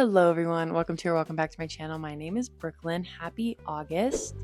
Hello everyone, welcome to or welcome back to my channel. My name is Brooklyn. Happy August.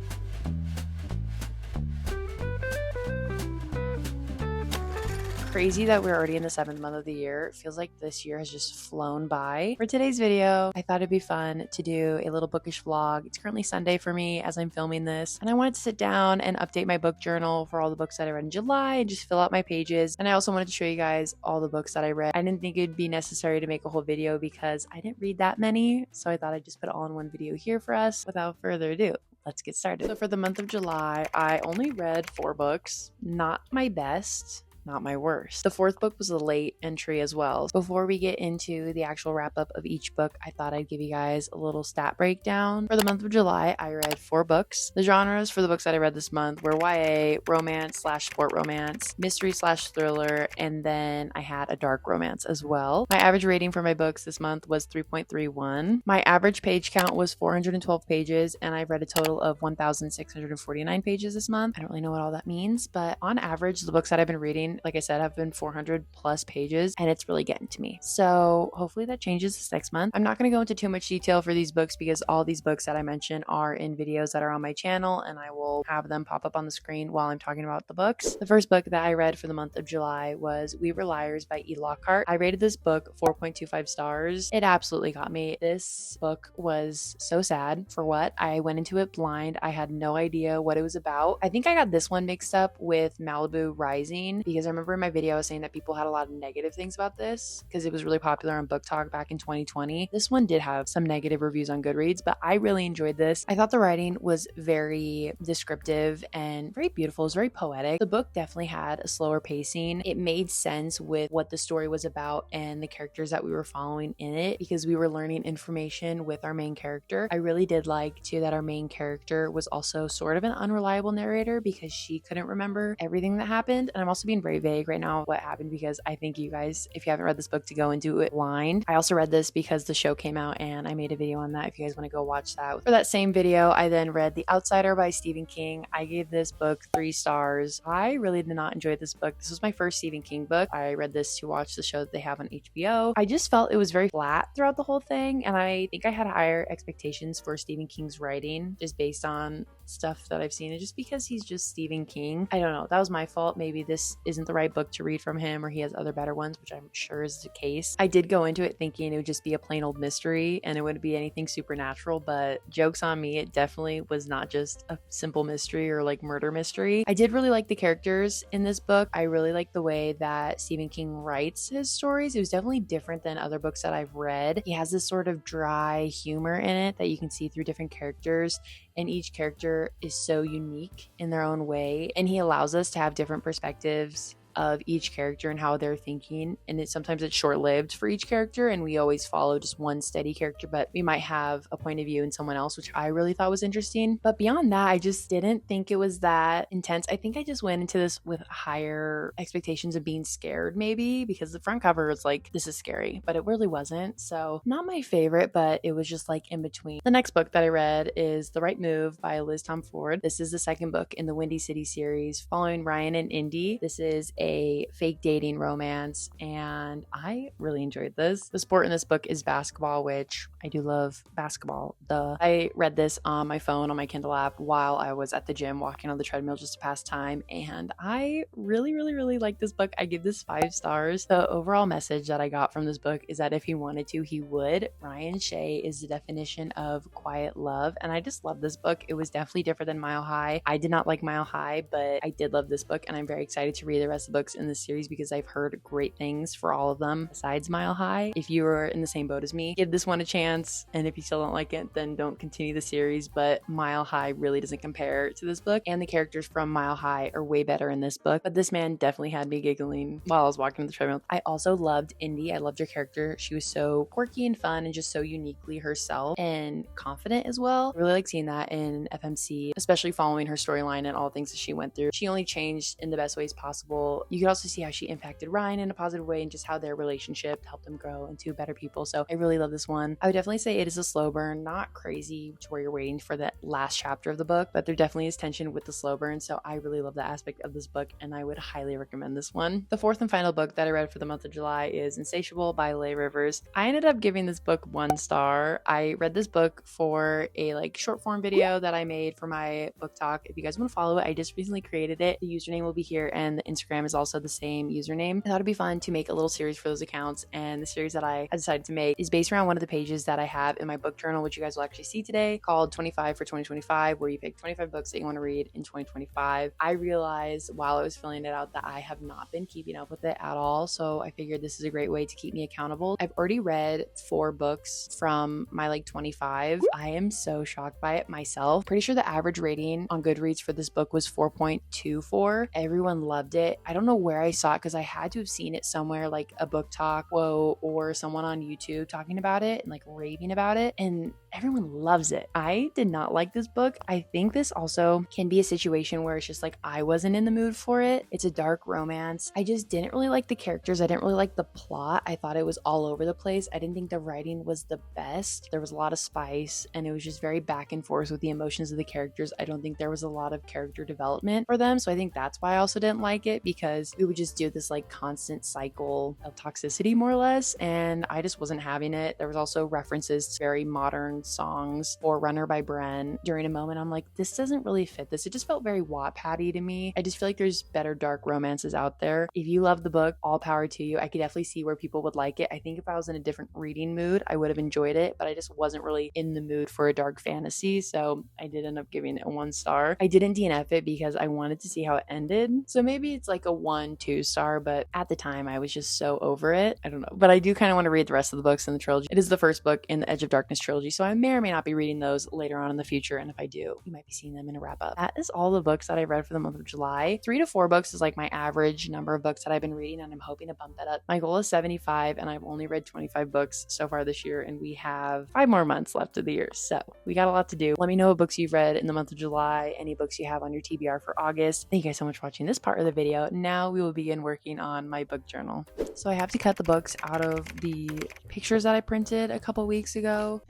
Crazy that we're already in the 7th month of the year. It feels like this year has just flown by. For today's video, I thought it'd be fun to do a little bookish vlog. It's currently Sunday for me as I'm filming this, and I wanted to sit down and update my book journal for all the books that I read in July and just fill out my pages. And I also wanted to show you guys all the books that I read. I didn't think it'd be necessary to make a whole video because I didn't read that many, so I thought I'd just put it all in one video here for us. Without further ado, let's get started. So for the month of July, I only read 4 books. Not my best, not my worst. The 4th book was a late entry as well. Before we get into the actual wrap up of each book, I thought I'd give you guys a little stat breakdown. For the month of July, I read 4 books. The genres for the books that I read this month were YA, romance/sport romance, mystery/thriller, and then I had a dark romance as well. My average rating for my books this month was 3.31. My average page count was 412 pages, and I read a total of 1,649 pages this month. I don't really know what all that means, but on average, the books that I've been reading, like I said, have been 400 plus pages, and it's really getting to me. So hopefully that changes this next month. I'm not going to go into too much detail for these books because all these books that I mentioned are in videos that are on my channel, and I will have them pop up on the screen while I'm talking about the books. The first book that I read for the month of July was We Were Liars by E. Lockhart. I rated this book 4.25 stars. It absolutely got me. This book was so sad for what. I went into it blind. I had no idea what it was about. I think I got this one mixed up with Malibu Rising because I remember in my video I was saying that people had a lot of negative things about this because it was really popular on Book Talk back in 2020. This one did have some negative reviews on Goodreads, but I really enjoyed this. I thought the writing was very descriptive and very beautiful. It was very poetic. The book definitely had a slower pacing. It made sense with what the story was about and the characters that we were following in it because we were learning information with our main character. I really did like too that our main character was also sort of an unreliable narrator because she couldn't remember everything that happened. And I'm also being very vague right now what happened because I think you guys, if you haven't read this book, to go into it blind. I also read this because the show came out and I made a video on that if you guys want to go watch that. For that same video, I then read The Outsider by Stephen King. I gave this book 3 stars. I really did not enjoy this book. This was my first Stephen King book. I read this to watch the show that they have on HBO. I just felt it was very flat throughout the whole thing, and I think I had higher expectations for Stephen King's writing just based on stuff that I've seen, and just because he's just Stephen King. I don't know, that was my fault. Maybe this isn't the right book to read from him, or he has other better ones, which I'm sure is the case. I did go into it thinking it would just be a plain old mystery and it wouldn't be anything supernatural, but joke's on me, it definitely was not just a simple mystery or like murder mystery. I did really like the characters in this book. I really like the way that Stephen King writes his stories. It was definitely different than other books that I've read. He has this sort of dry humor in it that you can see through different characters, and each character is so unique in their own way, and he allows us to have different perspectives of each character and how they're thinking, and sometimes it's short-lived for each character and we always follow just one steady character, but we might have a point of view in someone else, which I really thought was interesting. But beyond that, I just didn't think it was that intense. I think I just went into this with higher expectations of being scared, maybe because the front cover was like, this is scary, but it really wasn't. So not my favorite, but it was just like in between. The next book that I read is The Right Move by Liz Tom Ford. This is the 2nd book in the Windy City series following Ryan and Indy. This is a fake dating romance, and I really enjoyed this. The sport in this book is basketball, which I do love basketball. I read this on my phone on my Kindle app while I was at the gym walking on the treadmill just to pass time, and I really like this book. I give this 5 stars. The overall message that I got from this book is that if he wanted to, he would. Ryan Shea is the definition of quiet love, and I just love this book. It was definitely different than Mile High. I did not like Mile High, but I did love this book, and I'm very excited to read the rest of the books in this series because I've heard great things for all of them besides Mile High. If you are in the same boat as me, give this one a chance, and if you still don't like it, then don't continue the series. But Mile High really doesn't compare to this book, and the characters from Mile High are way better in this book, but this man definitely had me giggling while I was walking on the treadmill. I also loved Indy. I loved her character. She was so quirky and fun and just so uniquely herself and confident as well. I really like seeing that in FMC, especially following her storyline and all the things that she went through. She only changed in the best ways possible you can also see how she impacted Ryan in a positive way and just how their relationship helped them grow into better people. So I really love this one. I would definitely say it is a slow burn, not crazy to where you're waiting for that last chapter of the book, but there definitely is tension with the slow burn. So I really love that aspect of this book and I would highly recommend this one. The fourth and final book that I read for the month of July is Insatiable by Rewers. I ended up giving this book 1 star. I read this book for a short form video that I made for my book talk. If you guys want to follow it, I just recently created it. The username will be here and the Instagram is also the same username. I thought it'd be fun to make a little series for those accounts, and the series that I decided to make is based around one of the pages that I have in my book journal, which you guys will actually see today, called 25 for 2025, where you pick 25 books that you want to read in 2025. I realized while I was filling it out that I have not been keeping up with it at all, so I figured this is a great way to keep me accountable. I've already read 4 books from my 25. I am so shocked by it myself. Pretty sure the average rating on Goodreads for this book was 4.24. Everyone loved it. I don't know where I saw it because I had to have seen it somewhere, like a book talk or someone on YouTube talking about it and raving about it, and everyone loves it. I did not like this book. I think this also can be a situation where it's just I wasn't in the mood for it. It's a dark romance. I just didn't really like the characters. I didn't really like the plot. I thought it was all over the place. I didn't think the writing was the best. There was a lot of spice and it was just very back and forth with the emotions of the characters. I don't think there was a lot of character development for them. So I think that's why I also didn't like it, because we would just do this constant cycle of toxicity more or less, and I just wasn't having it. There was also references to very modern songs or Runner by Bren. During a moment I'm like, this doesn't really fit this. It just felt very Wattpad-y to me. I just feel like there's better dark romances out there. If you love the book, all power to you. I could definitely see where people would like it. I think if I was in a different reading mood, I would have enjoyed it, but I just wasn't really in the mood for a dark fantasy, so I did end up giving it a 1 star. I didn't DNF it because I wanted to see how it ended, so maybe it's a 1-2 star, but at the time I was just so over it. I don't know, but I do kind of want to read the rest of the books in the trilogy. It is the first book in the Edge of Darkness trilogy, so I may or may not be reading those later on in the future, and if I do, you might be seeing them in a wrap up. That is all the books that I read for the month of July. 3 to 4 books is my average number of books that I've been reading, and I'm hoping to bump that up. My goal is 75, and I've only read 25 books so far this year, and we have 5 more months left of the year, so we got a lot to do. Let me know what books you've read in the month of July, any books you have on your TBR for August. Thank you guys so much for watching this part of the video. Now we will begin working on my book journal. So I have to cut the books out of the pictures that I printed a couple weeks ago.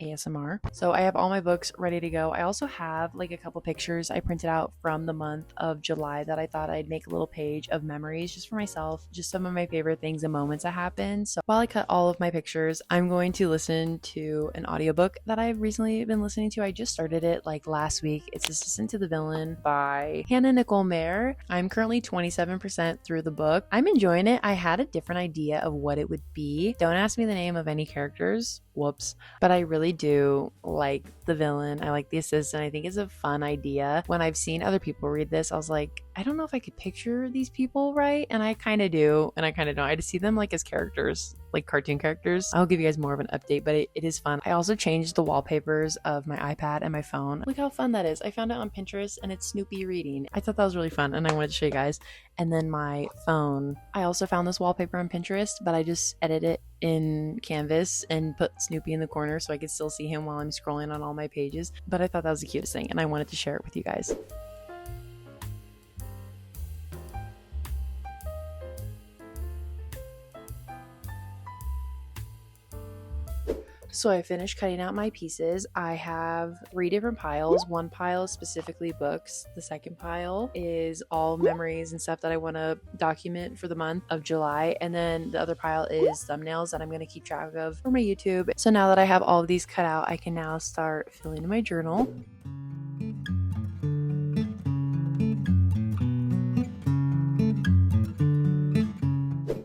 ASMR. So I have all my books ready to go. I also have a couple pictures I printed out from the month of July that I thought I'd make a little page of memories just for myself, just some of my favorite things and moments that happened. So while I cut all of my pictures, I'm going to listen to an audiobook that I've recently been listening to. I just started it last week. It's Assistant to the Villain by Hannah Nicole Mayer. I'm currently 27% through the book. I'm enjoying it. I had a different idea of what it would be. Don't ask me the name of any characters. Whoops. But I really do like the villain. I like the assistant. I think it's a fun idea. When I've seen other people read this, I was like, I don't know if I could picture these people right. And I kind of do. And I kind of don't. I just see them as characters, cartoon characters. I'll give you guys more of an update, but it is fun. I also changed the wallpapers of my iPad and my phone. Look how fun that is. I found it on Pinterest and it's Snoopy reading. I thought that was really fun and I wanted to show you guys. And then my phone, I also found this wallpaper on Pinterest, but I just edited it in Canvas and put Snoopy in the corner so I could still see him while I'm scrolling on all my pages. But I thought that was the cutest thing and I wanted to share it with you guys. So I finished cutting out my pieces. I have 3 different piles. One pile is specifically books. The second pile is all memories and stuff that I want to document for the month of July. And then the other pile is thumbnails that I'm going to keep track of for my YouTube. So now that I have all of these cut out, I can now start filling in my journal.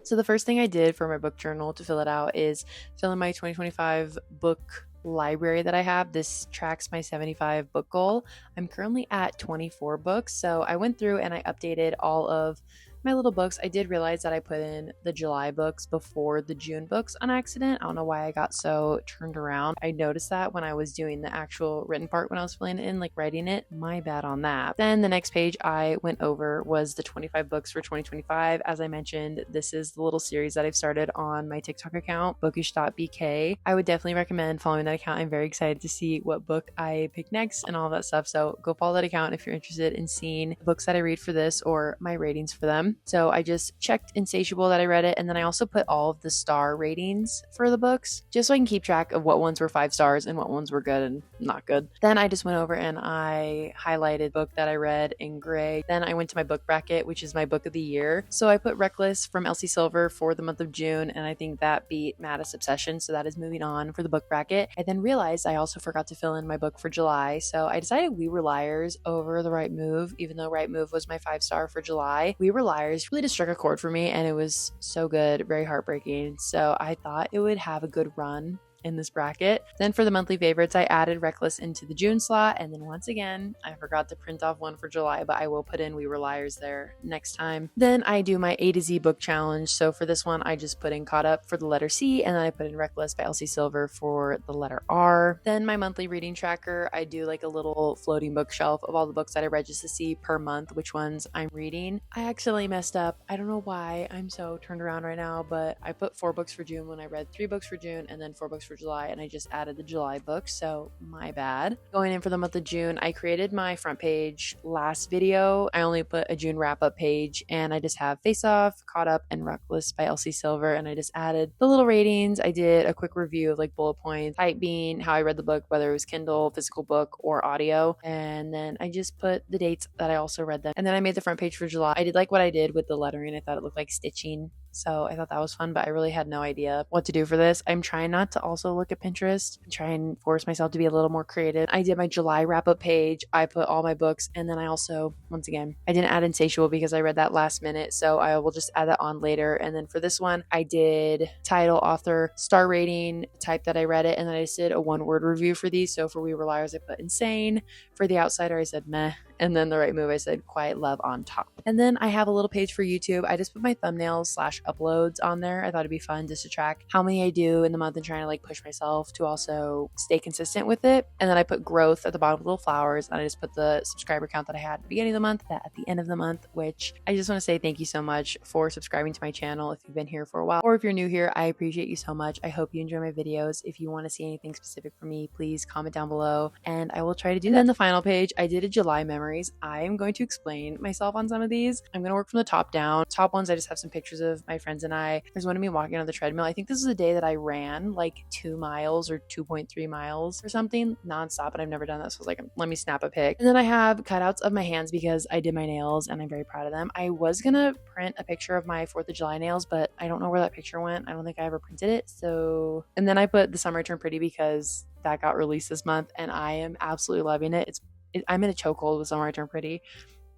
So the first thing I did for my book journal to fill it out is fill in my 2025 book library that I have. This tracks my 75 book goal. I'm currently at 24 books. So I went through and I updated all of my little books, I did realize that I put in the July books before the June books on accident. I don't know why I got so turned around. I noticed that when I was doing the actual written part, when I was filling it in, like writing it. My bad on that. Then the next page I went over was the 25 books for 2025. As I mentioned, this is the little series that I've started on my TikTok account, bookish.bk. I would definitely recommend following that account. I'm very excited to see what book I pick next and all that stuff. So go follow that account if you're interested in seeing the books that I read for this or my ratings for them. So I just checked Insatiable that I read it, and then I also put all of the star ratings for the books just so I can keep track of what ones were 5 stars and what ones were good and not good. Then I just went over and I highlighted book that I read in gray. Then I went to my book bracket, which is my book of the year. So I put Reckless from Elsie Silver for the month of June, and I think that beat Maddest Obsession, so that is moving on for the book bracket. I then realized I also forgot to fill in my book for July, so I decided We Were Liars over The Right Move, even though Right Move was my 5-star for July. We Were Liars really just struck a chord for me, and it was so good, very heartbreaking, so I thought it would have a good run in this bracket. Then for the monthly favorites, I added Reckless into the June slot, and then once again I forgot to print off one for July, but I will put in We Were Liars there next time. Then I do my A to Z book challenge, so for this one I just put in Caught Up for the letter C, and then I put in Reckless by Elsie Silver for the letter R. Then my monthly reading tracker, I do like a little floating bookshelf of all the books that I read just to see per month which ones I'm reading. I accidentally messed up. I don't know why I'm so turned around right now, but I put 4 books for June when I read 3 books for June and then 4 books for July, and I just added the July books, so my bad. Going in for the month of June, I created my front page last video. I only put a June wrap-up page, and I just have Face Off, Caught Up, and Reckless by Elsie Silver, and I just added the little ratings. I did a quick review of like bullet points, type being how I read the book, whether it was Kindle, physical book, or audio, and then I just put the dates that I also read them. And then I made the front page for July. I did like what I did with the lettering. I thought it looked like stitching, so I thought that was fun, but I really had no idea what to do for this. I'm trying not to also look at Pinterest and try and force myself to be a little more creative. I did my July wrap-up page. I put all my books, and then I also, once again, I didn't add Insatiable because I read that last minute, so I will just add that on later. And then for this one, I did title, author, star rating, type that I read it, and then I just did a 1-word review for these. So for We Were Liars, I put insane. For The Outsider, I said meh. And then The Right Move, I said quiet love on top. And then I have a little page for YouTube. I just put my thumbnails / uploads on there. I thought it'd be fun just to track how many I do in the month and trying to like push myself to also stay consistent with it. And then I put growth at the bottom with little flowers, and I just put the subscriber count that I had at the beginning of the month, that at the end of the month, which I just want to say thank you so much for subscribing to my channel. If you've been here for a while, or if you're new here, I appreciate you so much. I hope you enjoy my videos. If you want to see anything specific from me, please comment down below and I will try to do that. And then the final page, I did a July memories. I am going to explain myself on some of these. I'm going to work from the top down. Top ones, I just have some pictures of my friends and I. There's one of me walking on the treadmill. I think this is the day that I ran like 2 miles or 2.3 miles or something nonstop, and I've never done that. So I was like, let me snap a pic. And then I have cutouts of my hands because I did my nails and I'm very proud of them. I was going to print a picture of my 4th of July nails, but I don't know where that picture went. I don't think I ever printed it. So, and then I put The Summer Turned Pretty because that got released this month and I am absolutely loving it. I'm in a chokehold with Summer Turned Pretty.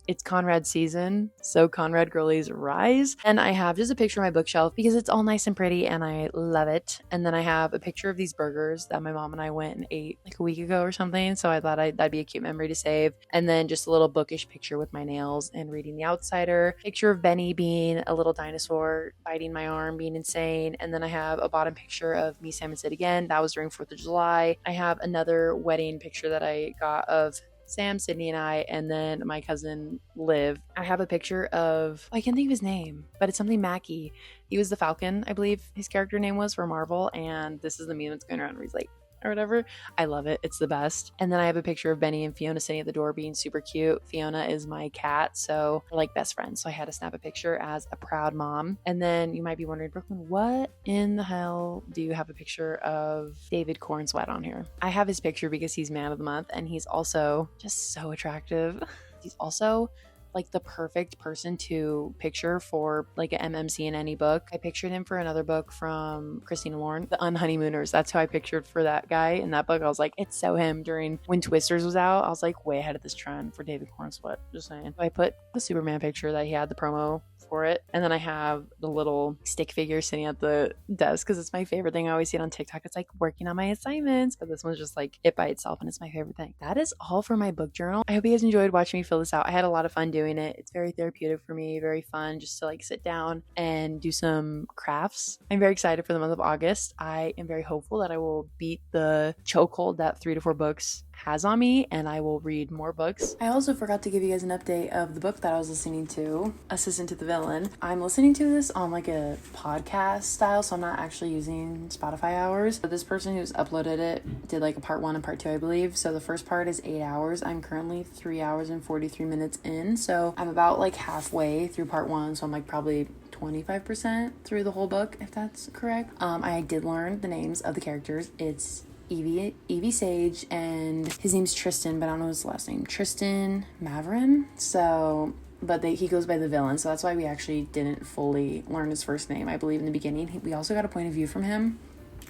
It's Conrad's season, so Conrad girlies rise. And I have just a picture of my bookshelf because it's all nice and pretty and I love it. And then I have a picture of these burgers that my mom and I went and ate like a week ago or something, so I thought that'd be a cute memory to save. And then just a little bookish picture with my nails and reading The Outsider. Picture of Benny being a little dinosaur, biting my arm, being insane. And then I have a bottom picture of me, Sam, and Sid again. That was during 4th of July. I have another wedding picture that I got of Sam, Sydney, and I, and then my cousin Liv. I have a picture of, I can't think of his name, but it's something Mackie. He was the Falcon, I believe his character name was, for Marvel, and this is the meme that's going around where he's like, or whatever. I love it. It's the best. And then I have a picture of Benny and Fiona sitting at the door being super cute. Fiona is my cat, so we're like best friends. So I had to snap a picture as a proud mom. And then you might be wondering, Brooklyn, what in the hell do you have a picture of David Corn Sweat on here? I have his picture because he's man of the month and he's also just so attractive. He's also like the perfect person to picture for like an MMC in any book. I pictured him for another book from Christina Lauren, The Unhoneymooners. That's how I pictured for that guy in that book. I was like, it's so him. During when Twisters was out, I was like way ahead of this trend for David Cornsweet. Just saying. So I put the Superman picture that he had the promo for it. And then I have the little stick figure sitting at the desk because it's my favorite thing. I always see it on TikTok. It's like working on my assignments, but this one's just like it by itself and it's my favorite thing. That is all for my book journal. I hope you guys enjoyed watching me fill this out. I had a lot of fun doing it. It's very therapeutic for me, very fun just to like sit down and do some crafts. I'm very excited for the month of August. I am very hopeful that I will beat the chokehold that 3 to 4 books has on me, and I will read more books. I also forgot to give you guys an update of the book that I was listening to, Assistant to the Villain. I'm listening to this on like a podcast style, so I'm not actually using Spotify hours. But this person who's uploaded it did like a part 1 and part 2, I believe. So the first part is 8 hours. I'm currently 3 hours and 43 minutes in, so I'm about like halfway through part 1, so I'm like probably 25% through the whole book, if that's correct. I did learn the names of the characters. It's Evie Sage, and his name's Tristan, but I don't know his last name. Tristan Maverin. So, but he goes by the villain, so that's why we actually didn't fully learn his first name, I believe, in the beginning. We also got a point of view from him.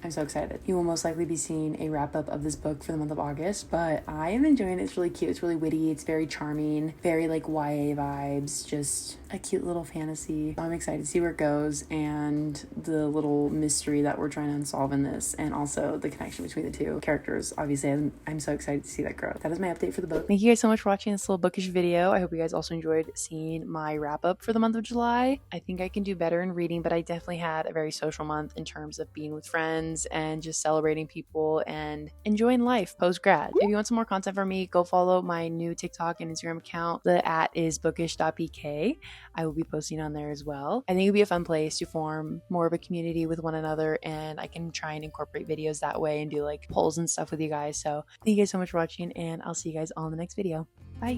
I'm so excited. You will most likely be seeing a wrap up of this book for the month of August, but I am enjoying it. It's really cute. It's really witty. It's very charming, very like YA vibes, just a cute little fantasy. I'm excited to see where it goes and the little mystery that we're trying to unsolve in this, and also the connection between the two characters. Obviously, I'm so excited to see that grow. That is my update for the book. Thank you guys so much for watching this little bookish video. I hope you guys also enjoyed seeing my wrap up for the month of July. I think I can do better in reading, but I definitely had a very social month in terms of being with friends and just celebrating people and enjoying life post-grad. If you want some more content from me, go follow my new TikTok and Instagram account. The @ is bookish.bk. I will be posting on there as well. I think it would be a fun place to form more of a community with one another, and I can try and incorporate videos that way and do like polls and stuff with you guys. So thank you guys so much for watching, and I'll see you guys all in the next video. Bye.